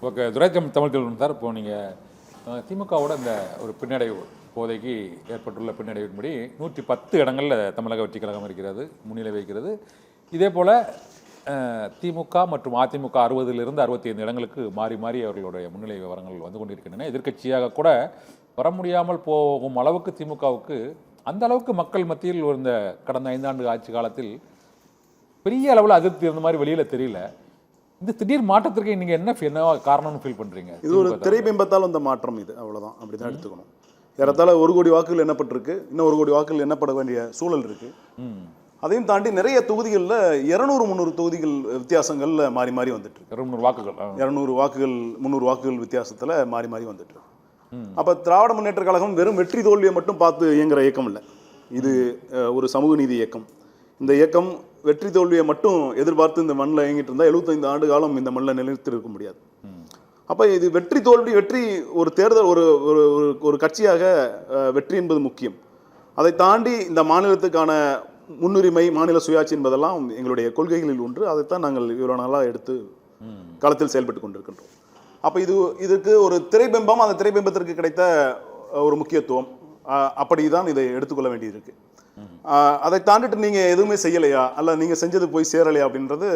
Okay, Tamil Selvan sir, இப்போ நீங்கள் திமுகவோட இந்த ஒரு பின்னடைவு இப்போதைக்கு ஏற்பட்டுள்ள பின்னடைவின்படி 110 இடங்களில் தமிழக வெற்றி கழகம் இருக்கிறது, முன்னிலை வைக்கிறது. இதே போல் திமுக மற்றும் அதிமுக 60லிருந்து 65 இடங்களுக்கு மாறி மாறி அவர்களுடைய முன்னிலை விவரங்கள் வந்து கொண்டிருக்கின்றன. எதிர்க்கட்சியாக கூட வர முடியாமல் போகும் அளவுக்கு திமுகவுக்கு அந்த அளவுக்கு மக்கள் மத்தியில் இந்த கடந்த 5 ஆண்டு ஆட்சி காலத்தில் பெரிய அளவில் அதிருப்தி இருந்த மாதிரி வெளியில் தெரியல. இந்த திடீர் மாற்றத்திற்கு நீங்க என்ன காரணம்னு ஃபீல் பண்றீங்க? இது ஒரு திரைபிம்பத்தால் வந்த மாற்றம், இது அவ்வளவுதான், அப்படிதான் எடுத்துக்கணும். ஏறத்தாழ 1 கோடி வாக்குகள் எண்ணப்பட்டிருக்கு, இன்னும் 1 கோடி வாக்குகள் எண்ணப்பட வேண்டிய சூழல் இருக்கு. அதையும் தாண்டி நிறைய தொகுதிகளில் 200-300 தொகுதிகள் வித்தியாசங்கள்ல மாறி மாறி வந்துட்டு 200 வாக்குகள் 200 வாக்குகள் 300 வாக்குகள் வித்தியாசத்துல மாறி மாறி வந்துட்டு. அப்ப திராவிட முன்னேற்ற கழகம் வெறும் வெற்றி தோல்வியை மட்டும் பார்த்து இயங்குற இயக்கம் இல்லை, இது ஒரு சமூக நீதி இயக்கம். இந்த இயக்கம் வெற்றி தோல்வியை மட்டும் எதிர்பார்த்து இந்த மண்ணில் இயங்கிட்டு இருந்தால் 75 ஆண்டு காலம் இந்த மண்ணில் நிலைத்து இருக்க முடியாது. அப்போ இது வெற்றி தோல்வி, வெற்றி ஒரு தேர்தல், ஒரு ஒரு கட்சியாக வெற்றி என்பது முக்கியம். அதை தாண்டி இந்த மாநிலத்துக்கான முன்னுரிமை, மாநில சுயாட்சி என்பதெல்லாம் எங்களுடைய கொள்கைகளில் ஒன்று. அதைத்தான் நாங்கள் இவ்வளோ நாளாக எடுத்து களத்தில் செயல்பட்டு கொண்டிருக்கின்றோம். அப்போ இதுக்கு ஒரு திரைபிம்பம், அந்த திரைபிம்பத்திற்கு கிடைத்த ஒரு முக்கியத்துவம், அப்படிதான் இதை எடுத்துக்கொள்ள வேண்டியிருக்கு. அதை தாண்டிட்டு நீங்க எதுவுமே செய்யலையா, அல்ல நீங்க செஞ்சது போய் சேரலையா அப்படின்றது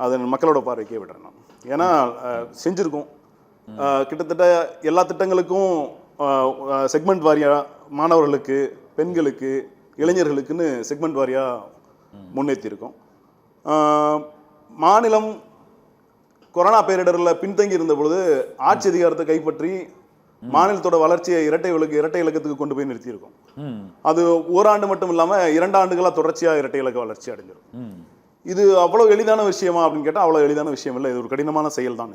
அது மக்களோட பார்வைக்கே விடுறேன். ஏன்னா செஞ்சிருக்கோம், கிட்டத்தட்ட எல்லா திட்டங்களுக்கும் செக்மெண்ட் வாரியா மாணவர்களுக்கு, பெண்களுக்கு, இளைஞர்களுக்குன்னு செக்மெண்ட் வாரியா முன்னேற்றிருக்கோம். மாநிலம் கொரோனா பேரிடரில் பின்தங்கி இருந்த பொழுது ஆட்சி அதிகாரத்தை கைப்பற்றி மாநிலத்தோட வளர்ச்சியை இரட்டை இலக்கத்துக்கு கொண்டு போய் நிறுத்தியிருக்கோம். அது ஓராண்டு மட்டும் இல்லாமல் 2 ஆண்டுகளாக தொடர்ச்சியாக இரட்டை இலக்க வளர்ச்சி அடைஞ்சிடும். இது அவ்வளோ எளிதான விஷயமா அப்படின்னு கேட்டால் அவ்வளோ எளிதான விஷயம் இல்லை, இது ஒரு கடினமான செயல் தான்.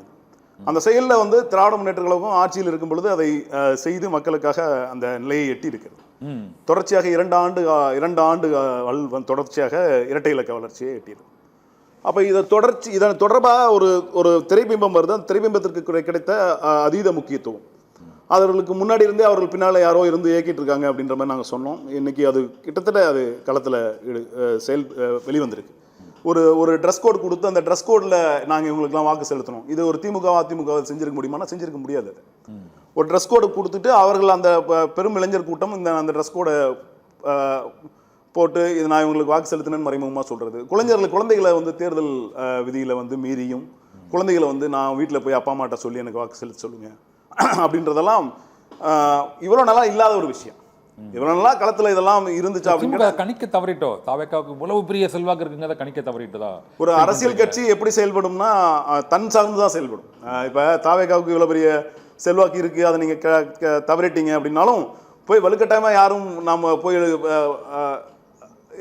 அந்த செயலில் வந்து திராவிட முன்னேற்ற கழகம் ஆட்சியில் இருக்கும் பொழுது அதை செய்து மக்களுக்காக அந்த நிலையை எட்டி இருக்கிறது. தொடர்ச்சியாக 2 ஆண்டு தொடர்ச்சியாக இரட்டை இலக்க வளர்ச்சியை எட்டியிருக்கு. அப்போ இதன் தொடர்பாக ஒரு திரைபிம்பம் வருது. அந்த திரைபிம்பத்திற்கு கிடைத்த அதீத முக்கியத்துவம், அவர்களுக்கு முன்னாடி இருந்தே அவர்கள் பின்னால் யாரோ இருந்து இயக்கிட்டு இருக்காங்க அப்படின்ற மாதிரி நாங்கள் சொன்னோம். இன்னைக்கு அது கிட்டத்தட்ட அது களத்தில் வெளிவந்திருக்கு. ஒரு ட்ரெஸ் கோட் கொடுத்து அந்த ட்ரெஸ் கோடில் நாங்கள் இவங்களுக்குலாம் வாக்கு செலுத்தணும். இது ஒரு அதிமுக செஞ்சிருக்க முடியுமானா செஞ்சிருக்க முடியாது. ஒரு ட்ரெஸ் கோடு கொடுத்துட்டு அவர்கள் அந்த பெரும் இளைஞர் கூட்டம் அந்த ட்ரெஸ் கோடை போட்டு இது நான் இவங்களுக்கு வாக்கு செலுத்தினேன்னு மறைமுகமாக சொல்கிறது. குழந்தைகளை வந்து தேர்தல் விதியில் வந்து மீறியும், குழந்தைகளை வந்து நான் வீட்டில் போய் அப்பா அம்மாட்ட சொல்லி எனக்கு வாக்கு செலுத்த சொல்லுங்க அப்படின்றதெல்லாம் இவ்வளோ நல்லா இல்லாத ஒரு விஷயம். இவ்வளோ நல்லா களத்தில் இதெல்லாம் இருந்துச்சா அப்படின்னு கணிக்க தவறிட்டோ? தாவேக்காவுக்கு இவ்வளவு பெரிய செல்வாக்கு இருக்குங்கிறத கணிக்க தவறிட்டதா? ஒரு அரசியல் கட்சி எப்படி செயல்படும்னா தன் சார்ந்து தான் செயல்படும். இப்போ தாவேக்காவுக்கு இவ்வளோ பெரிய செல்வாக்கு இருக்குது, அதை நீங்கள் தவறிட்டீங்க அப்படின்னாலும் போய் வலுக்கட்டாயமாக யாரும் நாம் போய்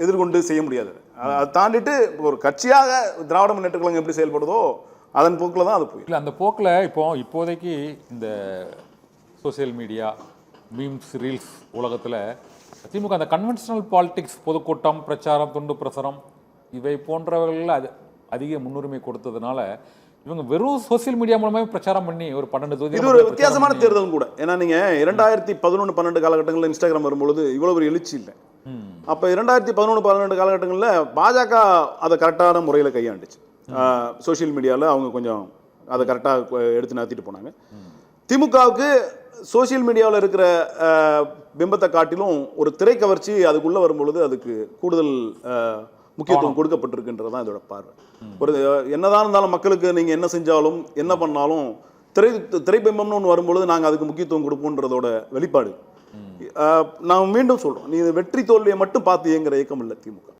எதிர்கொண்டு செய்ய முடியாது. அதை தாண்டிட்டு ஒரு கட்சியாக திராவிட முன்னேற்ற கழகம் எப்படி செயல்படுதோ அதன் போக்கில் தான் அது போய் இல்லை. அந்த போக்கில் இப்போதைக்கு இந்த சோசியல் மீடியா, மீம்ஸ், ரீல்ஸ் உலகத்தில் திமுக அந்த கன்வென்ஷனல் பாலிடிக்ஸ், பொதுக்கூட்டம், பிரச்சாரம், துண்டு பிரசுரம் இவை போன்றவர்கள் அதிக முன்னுரிமை கொடுத்ததுனால இவங்க வெறும் சோசியல் மீடியா மூலமாக பிரச்சாரம் பண்ணி ஒரு 12 தொகுதி. இது ஒரு வித்தியாசமான தேர்தல் கூட. ஏன்னா நீங்கள் 2011-12 காலகட்டங்களில் இன்ஸ்டாகிராம் வரும்பொழுது இவ்வளோ ஒரு எழுச்சி இல்லை. அப்போ 2011-12 காலகட்டங்களில் பாஜக அதை கரெக்டான முறையில் கையாண்டுச்சு. சோசியல் மீடியாவில் அவங்க கொஞ்சம் அதை கரெக்டாக எடுத்து நடத்திட்டு போனாங்க. திமுகவுக்கு சோசியல் மீடியாவில் இருக்கிற பிம்பத்தை காட்டிலும் ஒரு திரை கவர்ச்சி அதுக்குள்ளே வரும்பொழுது அதுக்கு கூடுதல் முக்கியத்துவம் கொடுக்கப்பட்டிருக்குன்றது தான் இதோட பார்வை. ஒரு என்னதான் இருந்தாலும் மக்களுக்கு நீங்கள் என்ன செஞ்சாலும் என்ன பண்ணாலும் திரைபிம்பம்னு ஒன்று வரும்பொழுது நாங்கள் அதுக்கு முக்கியத்துவம் கொடுப்போன்றதோட வெளிப்பாடு. நான் மீண்டும் சொல்கிறோம், நீ வெற்றி தோல்வியை மட்டும் பார்த்து இயங்குற இயக்கம் இல்லை திமுக.